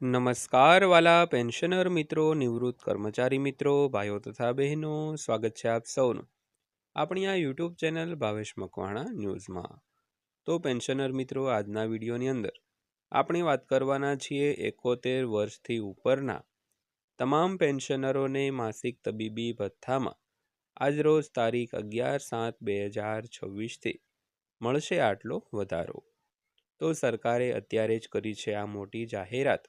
નમસ્કાર વાલા પેન્શનર મિત્રો, નિવૃત્ત કર્મચારી મિત્રો, ભાઈઓ તથા બહેનો, સ્વાગત છે આપ સૌનું આપણી આ યુટ્યુબ ચેનલ ભાવેશ મકવાણા ન્યૂઝમાં। તો પેન્શનર મિત્રો, આજના વિડીયોની અંદર આપણે વાત કરવાના છીએ 71 વર્ષથી ઉપરના તમામ પેન્શનરોને માસિક તબીબી ભથ્થામાં આજરોજ તારીખ 11/7/2026થી મળશે આટલો વધારો। તો સરકારે અત્યારે જ કરી છે આ મોટી જાહેરાત।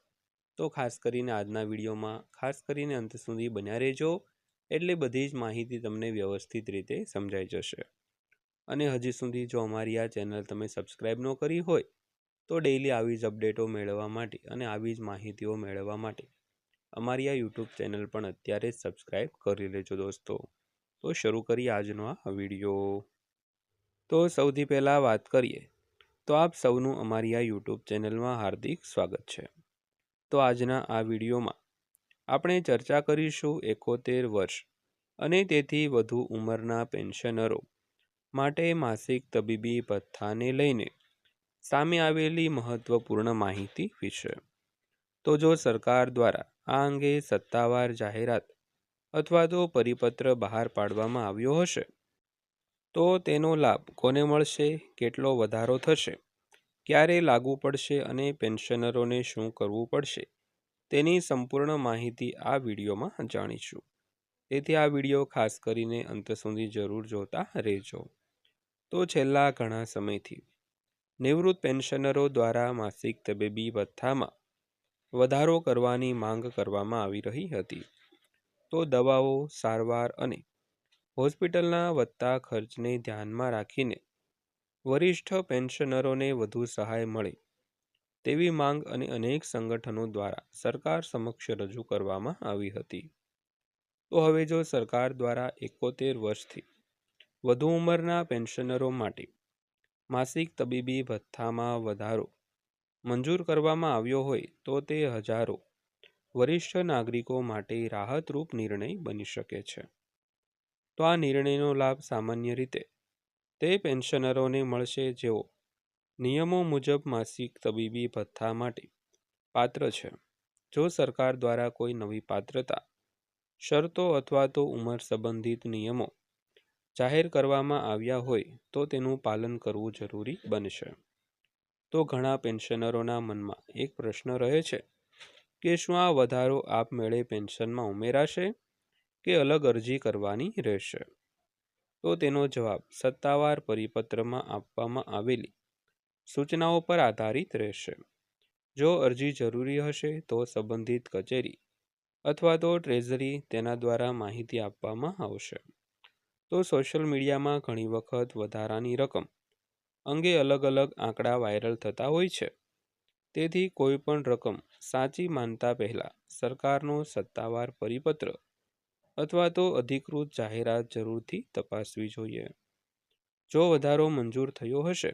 તો ખાસ કરીને આજના વિડીયોમાં ખાસ કરીને અંત સુધી બન્યા રહેજો, એટલે બધી જ માહિતી તમને વ્યવસ્થિત રીતે સમજાઈ જશે। અને હજી સુધી જો અમારી આ ચેનલ તમે સબસ્ક્રાઈબ ન કરી હોય તો ડેઈલી આવી જ અપડેટો મેળવવા માટે અને આવી જ માહિતીઓ મેળવવા માટે અમારી આ યુટ્યુબ ચેનલ પણ અત્યારે જ સબસ્ક્રાઈબ કરી લેજો દોસ્તો। તો શરૂ કરીએ આજનો આ વિડીયો। તો સૌથી પહેલાં વાત કરીએ તો આપ સૌનું અમારી આ યુટ્યુબ ચેનલમાં હાર્દિક સ્વાગત છે। તો આજના આ વિડીયોમાં આપણે ચર્ચા કરીશું 71 વર્ષ અને તેથી વધુ ઉંમરના પેન્શનરો માટે માસિક તબીબી ભથ્થાને લઈને સામે આવેલી મહત્વપૂર્ણ માહિતી વિશે। તો જો સરકાર દ્વારા આ અંગે સત્તાવાર જાહેરાત અથવા તો પરિપત્ર બહાર પાડવામાં આવ્યો હશે તો તેનો લાભ કોને મળશે, કેટલો વધારો થશે, ક્યારે લાગુ પડશે અને પેન્શનરોને શું કરવું પડશે તેની સંપૂર્ણ માહિતી આ વિડીયોમાં જાણીશું। તેથી આ વિડીયો ખાસ કરીને અંત સુધી જરૂર જોતા રહેજો। તો છેલ્લા ઘણા સમયથી નિવૃત્ત પેન્શનરો દ્વારા માસિક તબીબી ભથ્થામાં વધારો કરવાની માંગ કરવામાં આવી રહી હતી। તો દવાઓ, સારવાર અને હોસ્પિટલના વધતા ખર્ચને ધ્યાનમાં રાખીને વરિષ્ઠ પેન્શનરોને વધુ સહાય મળે તેવી માંગ અને અનેક સંગઠનો દ્વારા સરકાર સમક્ષ રજૂ કરવામાં આવી હતી। તો હવે જો સરકાર દ્વારા 71 વર્ષથી વધુ ઉંમરના પેન્શનરો માટે માસિક તબીબી ભથ્થામાં વધારો મંજૂર કરવામાં આવ્યો હોય તો તે હજારો વરિષ્ઠ નાગરિકો માટે રાહતરૂપ નિર્ણય બની શકે છે। તો આ નિર્ણયનો લાભ સામાન્ય રીતે તે પેન્શનરોને મળશે જેઓ નિયમો મુજબ માસિક તબીબી ભથ્થા માટે પાત્ર છે। જો સરકાર દ્વારા કોઈ નવી પાત્રતા શરતો અથવા તો ઉંમર સંબંધિત નિયમો જાહેર કરવામાં આવ્યા હોય તો તેનું પાલન કરવું જરૂરી બનશે। તો ઘણા પેન્શનરોના મનમાં એક પ્રશ્ન રહે છે કે શું આ વધારો આપમેળે પેન્શનમાં ઉમેરાશે કે અલગ અરજી કરવાની રહેશે? તો તેનો જવાબ સત્તાવાર પરિપત્રમાં આપવામાં આવેલી સૂચનાઓ પર આધારિત રહેશે। જો અરજી જરૂરી હશે તો સંબંધિત કચેરી અથવા તો ટ્રેઝરી તેના દ્વારા માહિતી આપવામાં આવશે। તો સોશિયલ મીડિયામાં ઘણી વખત વધારાની રકમ અંગે અલગ અલગ આંકડા વાયરલ થતા હોય છે। તેથી કોઈ પણ રકમ સાચી માનતા પહેલા સરકારનો સત્તાવાર પરિપત્ર અથવા તો અધિકૃત જાહેરાત જરૂરથી તપાસવી જોઈએ। જો વધારો મંજૂર થયો હશે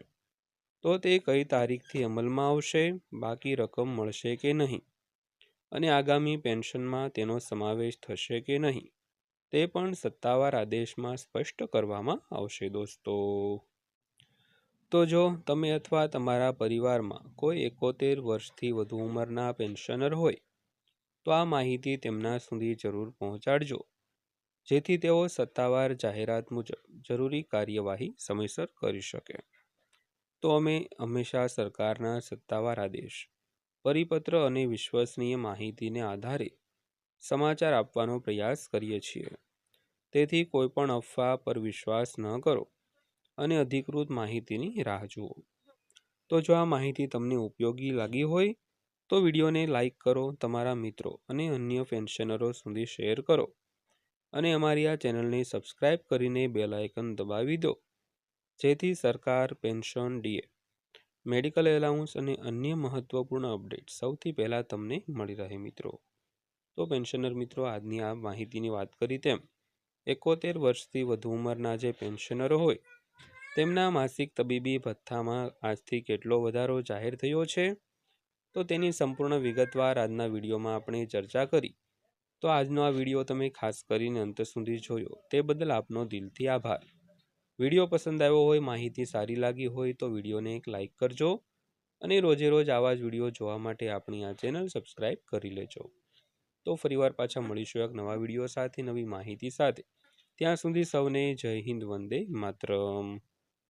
તો તે કઈ તારીખથી અમલમાં આવશે, બાકી રકમ મળશે કે નહીં અને આગામી પેન્શનમાં તેનો સમાવેશ થશે કે નહીં તે પણ સત્તાવાર આદેશમાં સ્પષ્ટ કરવામાં આવશે દોસ્તો। તો જો તમે અથવા તમારા પરિવારમાં કોઈ 71 વર્ષથી વધુ ઉંમરના પેન્શનર હોય તો આ માહિતી તેમના સુધી જરૂર પહોંચાડજો, જેથી તેઓ સત્તાવાર જાહેરાત મુજબ જરૂરી કાર્યવાહી સમયસર કરી શકે। તો અમે હંમેશા સરકારના સત્તાવાર આદેશ, પરિપત્ર અને વિશ્વસનીય માહિતીને આધારે સમાચાર આપવાનો પ્રયાસ કરીએ છીએ। તેથી કોઈ પણ અફવા પર વિશ્વાસ ન કરો અને અધિકૃત માહિતીની રાહ જુઓ। તો જો આ માહિતી તમને ઉપયોગી લાગી હોય તો વિડીયોને લાઈક કરો, તમારા મિત્રો અને અન્ય પેન્શનરો સુધી શેર કરો અને અમારી આ ચેનલને સબસ્ક્રાઈબ કરીને બેલ આઇકન દબાવી દો, જેથી સરકાર, પેન્શન, ડીએ, મેડિકલ એલાઉન્સ અને અન્ય મહત્વપૂર્ણ અપડેટ સૌથી પહેલાં તમને મળી રહે મિત્રો। તો પેન્શનર મિત્રો, આજની આ માહિતીની વાત કરી તેમ 71 વર્ષથી વધુ ઉંમરના જે પેન્શનરો હોય તેમના માસિક તબીબી ભથ્થામાં આજથી કેટલો વધારો જાહેર થયો છે તો તેની સંપૂર્ણ વિગતવાર આજના વિડીયોમાં આપણે ચર્ચા કરી। તો આજનો આ વિડીયો તમે ખાસ કરીને અંત સુધી જોયો તે બદલ આપનો દિલથી આભાર। વિડીયો પસંદ આવ્યો હોય, માહિતી સારી લાગી હોય તો વિડીયોને એક લાઈક કરજો અને રોજે રોજ આવા જ વિડીયો જોવા માટે આપણી આ ચેનલ સબસ્ક્રાઈબ કરી લેજો. તો ફરીવાર પાછા મળીશું એક નવા વિડીયો સાથે, નવી માહિતી સાથે. ત્યાં સુધી સૌને જય હિન્દ, વંદે માતરમ.